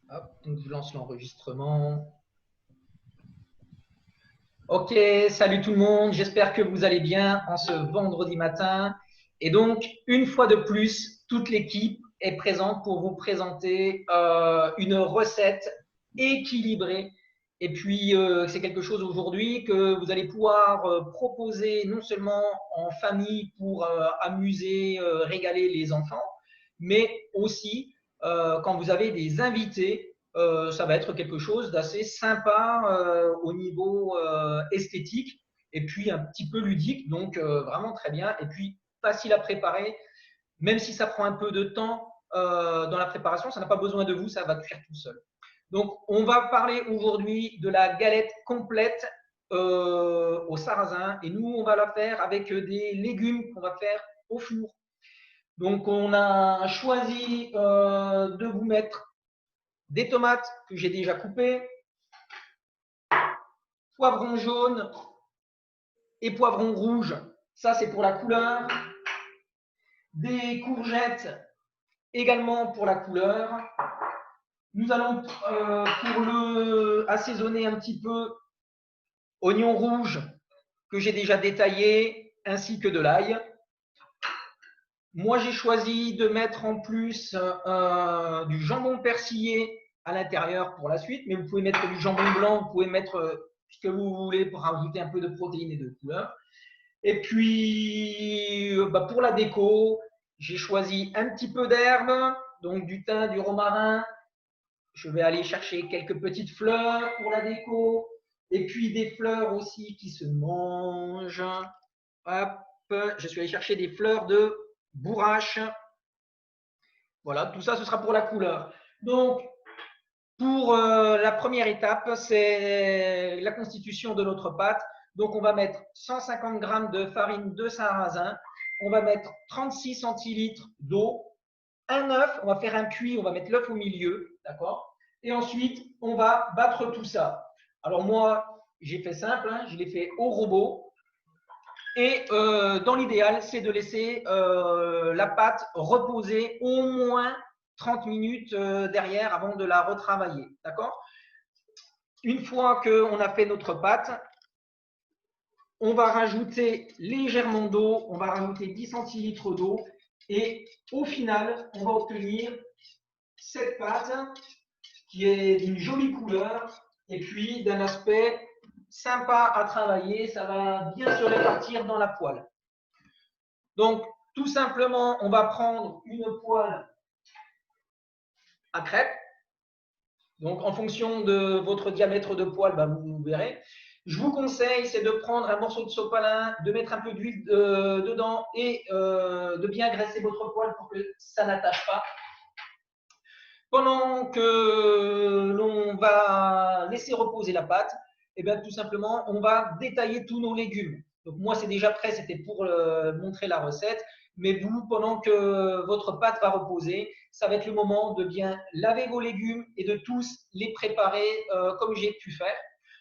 Hop, donc je lance l'enregistrement. Ok, salut tout le monde, j'espère que vous allez bien en ce vendredi matin. Et donc, une fois de plus, toute l'équipe est présente pour vous présenter une recette équilibrée. Et puis, c'est quelque chose aujourd'hui que vous allez pouvoir proposer non seulement en famille pour amuser, régaler les enfants, mais aussi quand vous avez des invités, ça va être quelque chose d'assez sympa au niveau esthétique et puis un petit peu ludique, donc vraiment très bien. Et puis facile à préparer, même si ça prend un peu de temps dans la préparation, ça n'a pas besoin de vous, ça va cuire tout seul. Donc on va parler aujourd'hui de la galette complète au sarrasin et nous on va la faire avec des légumes qu'on va faire au four. Donc on a choisi de vous mettre des tomates que j'ai déjà coupées, poivron jaune et poivron rouge, ça c'est pour la couleur, des courgettes également pour la couleur. Nous allons pour le assaisonner un petit peu, oignon rouge que j'ai déjà détaillé, ainsi que de l'ail. Moi j'ai choisi de mettre en plus du jambon persillé à l'intérieur pour la suite, mais vous pouvez mettre du jambon blanc, vous pouvez mettre ce que vous voulez pour rajouter un peu de protéines et de couleur. Et puis, pour la déco, j'ai choisi un petit peu d'herbe, donc du thym, du romarin. Je vais aller chercher quelques petites fleurs pour la déco. Et puis des fleurs aussi qui se mangent. Hop, je suis allé chercher des fleurs de bourrache. Voilà, tout ça, ce sera pour la couleur. Donc, pour la première étape, c'est la constitution de notre pâte. Donc, on va mettre 150 grammes de farine de sarrasin. On va mettre 36 centilitres d'eau. Un œuf, on va faire un cuit, on va mettre l'œuf au milieu, d'accord. Et ensuite, on va battre tout ça. Alors moi, j'ai fait simple, hein, je l'ai fait au robot. Et dans l'idéal, c'est de laisser la pâte reposer au moins 30 minutes derrière avant de la retravailler. D'accord. Une fois qu'on a fait notre pâte, on va rajouter légèrement d'eau, on va rajouter 10 centilitres d'eau et au final, on va obtenir cette pâte qui est d'une jolie couleur et puis d'un aspect sympa à travailler. Ça va bien se répartir dans la poêle. Donc, tout simplement, on va prendre une poêle à crêpes. Donc, en fonction de votre diamètre de poêle, vous verrez. Je vous conseille, c'est de prendre un morceau de sopalin, de mettre un peu d'huile dedans et de bien graisser votre poêle pour que ça n'attache pas. Pendant que l'on va laisser reposer la pâte, et bien tout simplement, on va détailler tous nos légumes. Donc moi, c'est déjà prêt, c'était pour montrer la recette. Mais vous, pendant que votre pâte va reposer, ça va être le moment de bien laver vos légumes et de tous les préparer comme j'ai pu faire.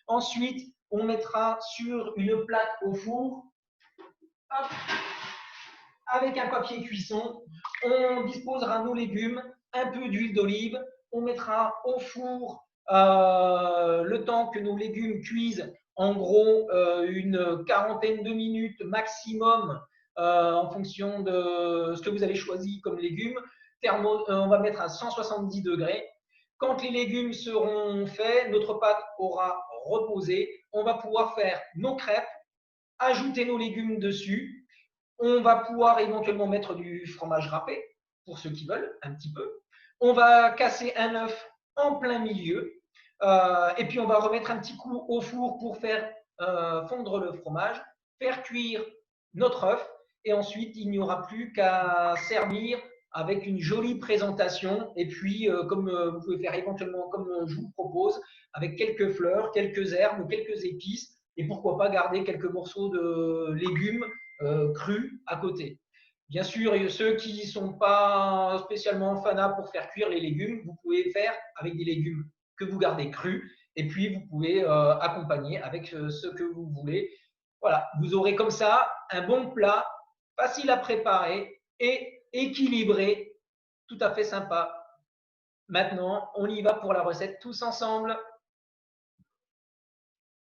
Ensuite, on mettra sur une plaque au four, hop, avec un papier cuisson. On disposera nos légumes, un peu d'huile d'olive. On mettra au four le temps que nos légumes cuisent, en gros une quarantaine de minutes maximum en fonction de ce que vous avez choisi comme légumes. On va mettre à 170 degrés. Quand les légumes seront faits, notre pâte aura reposé. On va pouvoir faire nos crêpes, ajouter nos légumes dessus. On va pouvoir éventuellement mettre du fromage râpé, pour ceux qui veulent, un petit peu. On va casser un œuf en plein milieu. Et puis on va remettre un petit coup au four pour faire fondre le fromage, faire cuire notre œuf. Et ensuite, il n'y aura plus qu'à servir avec une jolie présentation. Et puis, comme vous pouvez faire éventuellement, comme je vous propose, avec quelques fleurs, quelques herbes, quelques épices. Et pourquoi pas garder quelques morceaux de légumes crus à côté. Bien sûr, ceux qui ne sont pas spécialement fanats pour faire cuire les légumes, vous pouvez faire avec des légumes que vous gardez crus et puis vous pouvez accompagner avec ce que vous voulez. Voilà, vous aurez comme ça un bon plat, facile à préparer et équilibré, tout à fait sympa. Maintenant, on y va pour la recette tous ensemble.